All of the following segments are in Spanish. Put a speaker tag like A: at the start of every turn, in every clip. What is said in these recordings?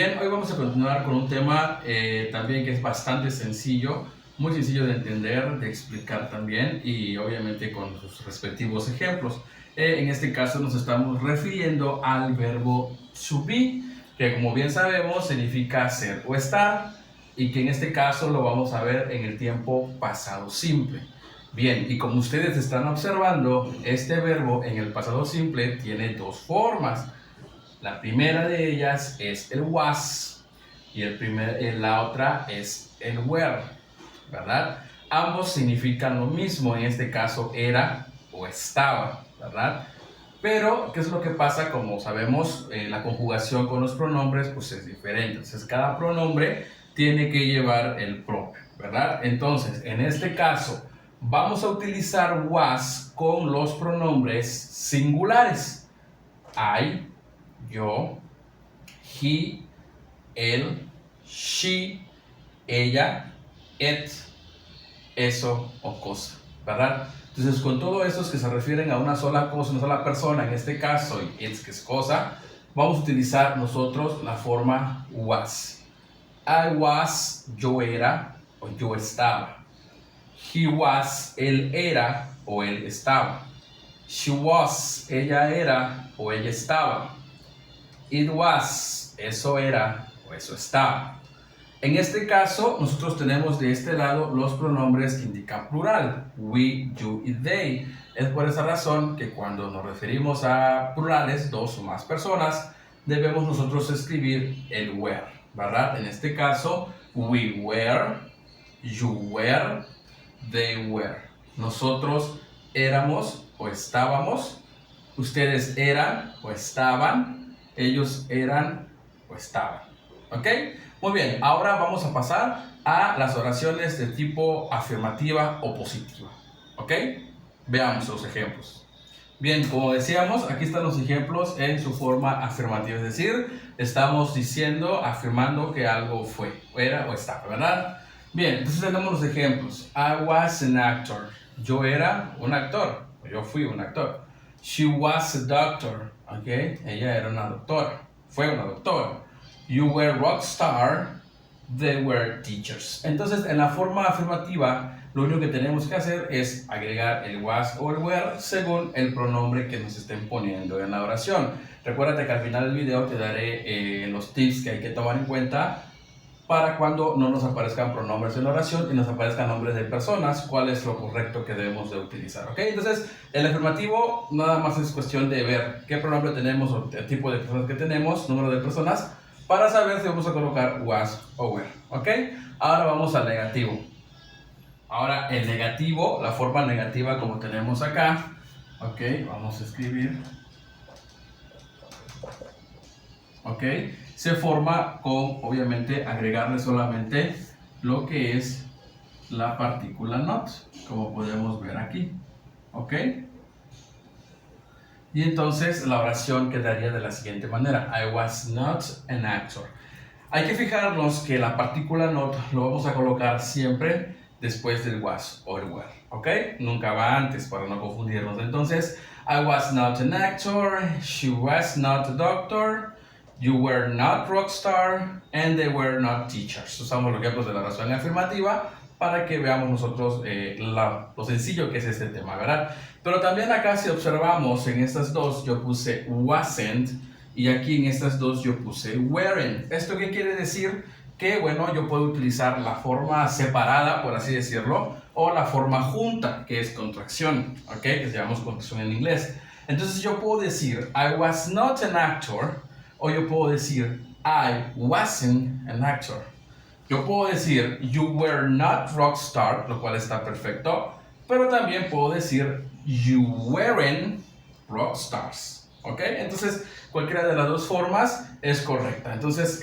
A: Bien, hoy vamos a continuar con un tema también que es bastante sencillo, muy sencillo de entender, de explicar también y obviamente con sus respectivos ejemplos. En este caso nos estamos refiriendo al verbo to be, que como bien sabemos significa ser o estar y que en este caso lo vamos a ver en el tiempo pasado simple. Bien, y como ustedes están observando, este verbo en el pasado simple tiene dos formas. La primera de ellas es el was y la otra es el were, ¿verdad? Ambos significan lo mismo, en este caso era o estaba, ¿verdad? Pero, ¿qué es lo que pasa? Como sabemos, la conjugación con los pronombres pues es diferente. Entonces, cada pronombre tiene que llevar el propio, ¿verdad? Entonces, en este caso, vamos a utilizar was con los pronombres singulares. I, yo, he, él, she, ella, it, eso o cosa, ¿verdad? Entonces, con todos estos que se refieren a una sola cosa, una sola persona, en este caso, it's que es cosa, vamos a utilizar nosotros la forma was. I was, yo era o yo estaba. He was, él era o él estaba. She was, ella era o ella estaba. It was, eso era o eso estaba. En este caso, nosotros tenemos de este lado los pronombres que indican plural, we, you y they. Es por esa razón que cuando nos referimos a plurales, dos o más personas, debemos nosotros escribir el were, ¿verdad? En este caso, we were, you were, they were. Nosotros éramos o estábamos, ustedes eran o estaban, ellos eran o estaban. ¿Ok? Muy bien, ahora vamos a pasar a las oraciones de tipo afirmativa o positiva. ¿Ok? Veamos los ejemplos. Bien, como decíamos, aquí están los ejemplos en su forma afirmativa, es decir, estamos diciendo, afirmando que algo fue, era o estaba, ¿verdad? Bien, entonces tenemos los ejemplos. I was an actor. Yo era un actor, o yo fui un actor. She was a doctor. ¿Ok? Ella era una doctora, fue una doctora. You were rock star, they were teachers. Entonces, en la forma afirmativa, lo único que tenemos que hacer es agregar el was o el were según el pronombre que nos estén poniendo en la oración. Recuérdate que al final del video te daré los tips que hay que tomar en cuenta para cuando no nos aparezcan pronombres en la oración y nos aparezcan nombres de personas, cuál es lo correcto que debemos de utilizar, ¿ok? Entonces, el afirmativo nada más es cuestión de ver qué pronombre tenemos o el tipo de personas que tenemos, número de personas, para saber si vamos a colocar was o were, ¿ok? Ahora vamos al negativo. Ahora, el negativo, la forma negativa como tenemos acá, ¿ok? Vamos a escribir, ¿ok? Se forma con, obviamente, agregarle solamente lo que es la partícula not, como podemos ver aquí, ¿ok? Y entonces la oración quedaría de la siguiente manera: I was not an actor. Hay que fijarnos que la partícula not lo vamos a colocar siempre después del was o el were, ¿ok? Nunca va antes para no confundirnos. Entonces, I was not an actor, she was not a doctor, you were not rockstar, and they were not teachers. Usamos los ejemplos de la oración afirmativa para que veamos nosotros lo sencillo que es este tema, ¿verdad? Pero también acá, si observamos en estas dos, yo puse wasn't y aquí en estas dos yo puse weren't. ¿Esto qué quiere decir? Que, bueno, yo puedo utilizar la forma separada, por así decirlo, o la forma junta, que es contracción, ¿ok? Que llamamos contracción en inglés. Entonces yo puedo decir I was not an actor, o yo puedo decir I wasn't an actor. Yo puedo decir you were not rockstar, lo cual está perfecto, pero también puedo decir you weren't rockstars, ¿ok? Entonces, cualquiera de las dos formas es correcta. Entonces,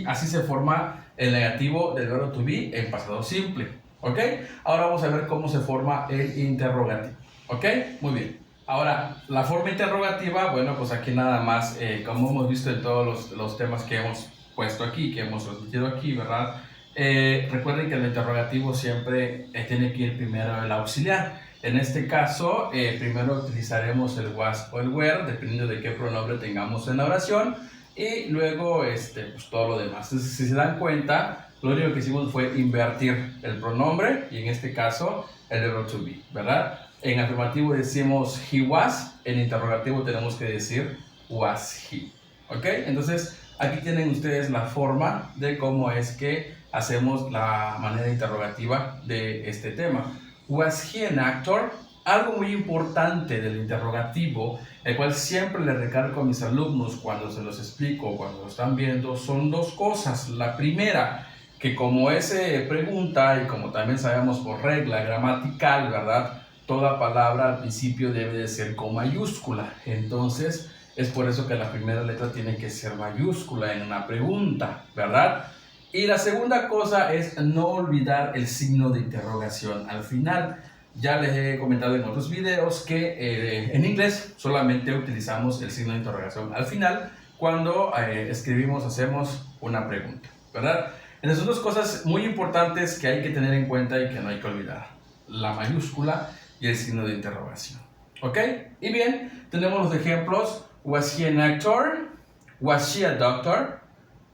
A: así se forma el negativo del verbo to be en pasado simple, ¿ok? Ahora vamos a ver cómo se forma el interrogativo, ¿ok? Muy bien. Ahora, la forma interrogativa, bueno, pues aquí nada más, como hemos visto en todos los temas que hemos puesto aquí, que hemos transmitido aquí, ¿verdad? Recuerden que el interrogativo siempre tiene que ir primero el auxiliar. En este caso, primero utilizaremos el was o el were, dependiendo de qué pronombre tengamos en la oración. y luego pues todo lo demás. Entonces, si se dan cuenta, lo único que hicimos fue invertir el pronombre y en este caso el verbo to be, ¿verdad? En afirmativo decimos he was, en interrogativo tenemos que decir was he, ¿ok? Entonces aquí tienen ustedes la forma de cómo es que hacemos la manera interrogativa de este tema. Was he an actor? Algo muy importante del interrogativo, el cual siempre le recalco a mis alumnos cuando se los explico, cuando lo están viendo, son dos cosas. La primera, que como es pregunta y como también sabemos por regla gramatical, ¿verdad? Toda palabra al principio debe de ser con mayúscula. Entonces, es por eso que la primera letra tiene que ser mayúscula en una pregunta, ¿verdad? Y la segunda cosa es no olvidar el signo de interrogación al final. Ya les he comentado en otros videos que en inglés solamente utilizamos el signo de interrogación al final cuando escribimos, hacemos una pregunta, ¿verdad? Entonces, son dos cosas muy importantes que hay que tener en cuenta y que no hay que olvidar: la mayúscula y el signo de interrogación. ¿Ok? Y bien, tenemos los ejemplos. Was he an actor? Was she a doctor?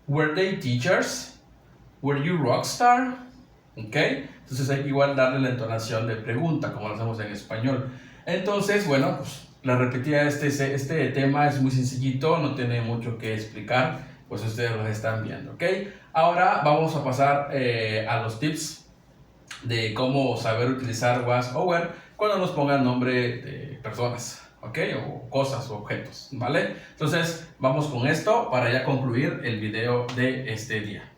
A: Were they teachers? Were you rockstar? ¿Ok? Entonces hay que igual darle la entonación de pregunta, como lo hacemos en español. Entonces, bueno, pues la repetida este tema es muy sencillito, no tiene mucho que explicar, pues ustedes lo están viendo, ¿ok? Ahora vamos a pasar a los tips de cómo saber utilizar was o were cuando nos pongan nombre de personas, ¿ok? O cosas o objetos, ¿vale? Entonces, vamos con esto para ya concluir el video de este día.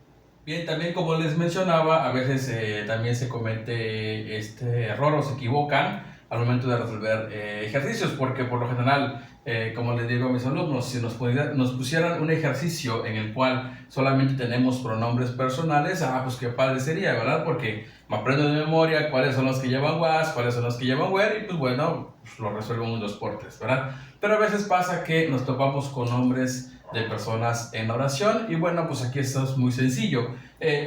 A: Bien, también como les mencionaba, a veces también se comete este error o se equivocan al momento de resolver ejercicios, porque por lo general, como les digo a mis alumnos, si nos pusieran un ejercicio en el cual solamente tenemos pronombres personales, pues qué padre sería, ¿verdad? Porque me aprendo de memoria cuáles son los que llevan was, cuáles son los que llevan were, y pues bueno, pues lo resuelvo en un 2x3, ¿verdad? Pero a veces pasa que nos topamos con nombres de personas en la oración, y bueno, pues aquí esto es muy sencillo.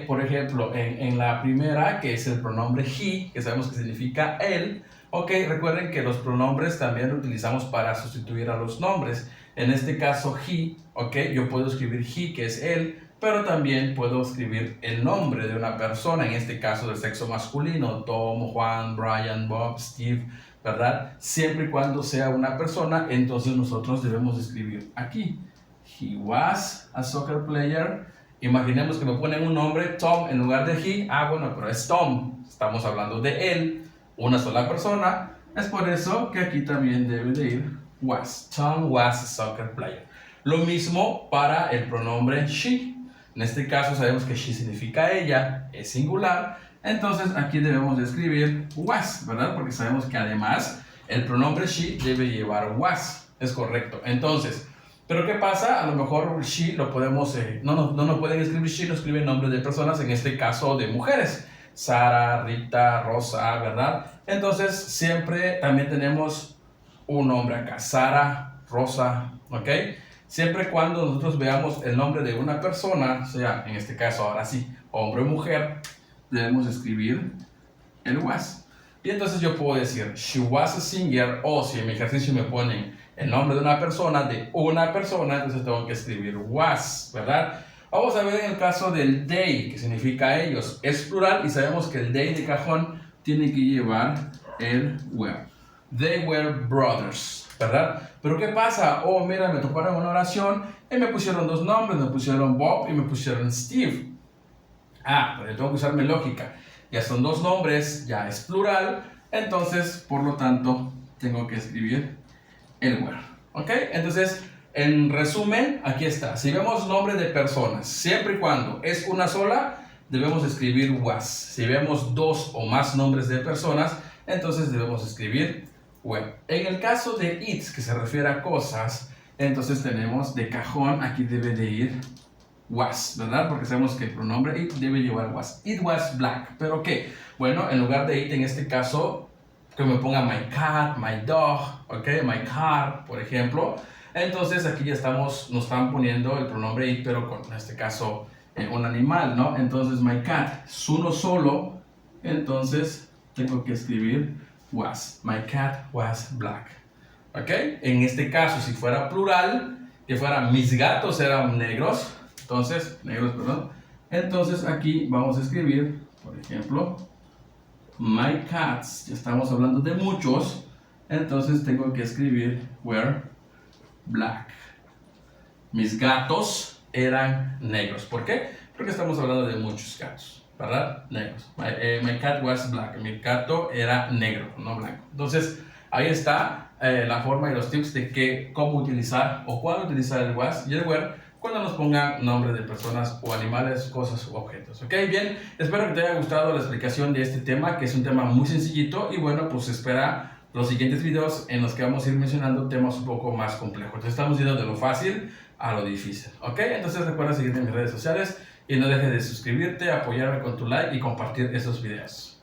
A: Por ejemplo, en la primera, que es el pronombre he, que sabemos que significa él, ok, recuerden que los pronombres también los utilizamos para sustituir a los nombres. En este caso, he, ok, yo puedo escribir he, que es él, pero también puedo escribir el nombre de una persona, en este caso del sexo masculino: Tom, Juan, Brian, Bob, Steve, ¿verdad? Siempre y cuando sea una persona, entonces nosotros debemos escribir aquí: he was a soccer player. Imaginemos que me ponen un nombre, Tom, en lugar de he. Bueno, pero es Tom. Estamos hablando de él, una sola persona. Es por eso que aquí también debe de ir was. Tom was a soccer player. Lo mismo para el pronombre she. En este caso sabemos que she significa ella, es singular. Entonces aquí debemos de escribir was, ¿verdad? Porque sabemos que además el pronombre she debe llevar was. Es correcto. Entonces, pero ¿qué pasa? A lo mejor she lo podemos, no pueden escribir she, no escriben nombres de personas, en este caso de mujeres: Sara, Rita, Rosa, ¿verdad? Entonces siempre también tenemos un nombre acá: Sara, Rosa, ¿ok? Siempre y cuando nosotros veamos el nombre de una persona, sea en este caso ahora sí, hombre o mujer, debemos escribir el was. Y entonces yo puedo decir she was a singer, o si en mi ejercicio me ponen el nombre de una persona, entonces tengo que escribir was, ¿verdad? Vamos a ver en el caso del they, que significa ellos. Es plural y sabemos que el they de cajón tiene que llevar el were. They were brothers, ¿verdad? Pero ¿qué pasa? Mira, me toparon una oración y me pusieron dos nombres, me pusieron Bob y me pusieron Steve. Pero yo tengo que usar mi lógica. Ya son dos nombres, ya es plural, entonces, por lo tanto, tengo que escribir el were. ¿Ok? Entonces, en resumen, aquí está. Si vemos nombre de personas, siempre y cuando es una sola, debemos escribir was. Si vemos dos o más nombres de personas, entonces debemos escribir were. En el caso de it, que se refiere a cosas, entonces tenemos de cajón, aquí debe de ir was, ¿verdad? Porque sabemos que el pronombre it debe llevar was. It was black. ¿Pero qué? Bueno, en lugar de it, en este caso, que me ponga my cat, my dog, ¿ok? My car, por ejemplo. Entonces aquí ya nos están poniendo el pronombre it, pero con, en este caso, un animal, ¿no? Entonces my cat es uno solo, entonces tengo que escribir was. My cat was black. ¿Ok? En este caso, si fuera plural, que fuera mis gatos eran negros. Entonces, negros, perdón. Entonces aquí vamos a escribir, por ejemplo, my cats. Ya estamos hablando de muchos. Entonces tengo que escribir were black. Mis gatos eran negros. ¿Por qué? Porque estamos hablando de muchos gatos, ¿verdad? Negros. My cat was black. Mi gato era negro, no blanco. Entonces, ahí está la forma y los tips de cómo utilizar o cuándo utilizar el was y el were cuando nos pongan nombres de personas o animales, cosas u objetos. ¿Ok? Bien, espero que te haya gustado la explicación de este tema, que es un tema muy sencillito. Y bueno, pues espera los siguientes videos en los que vamos a ir mencionando temas un poco más complejos. Entonces estamos yendo de lo fácil a lo difícil. ¿Ok? Entonces recuerda seguirme en mis redes sociales y no dejes de suscribirte, apoyarme con tu like y compartir estos videos.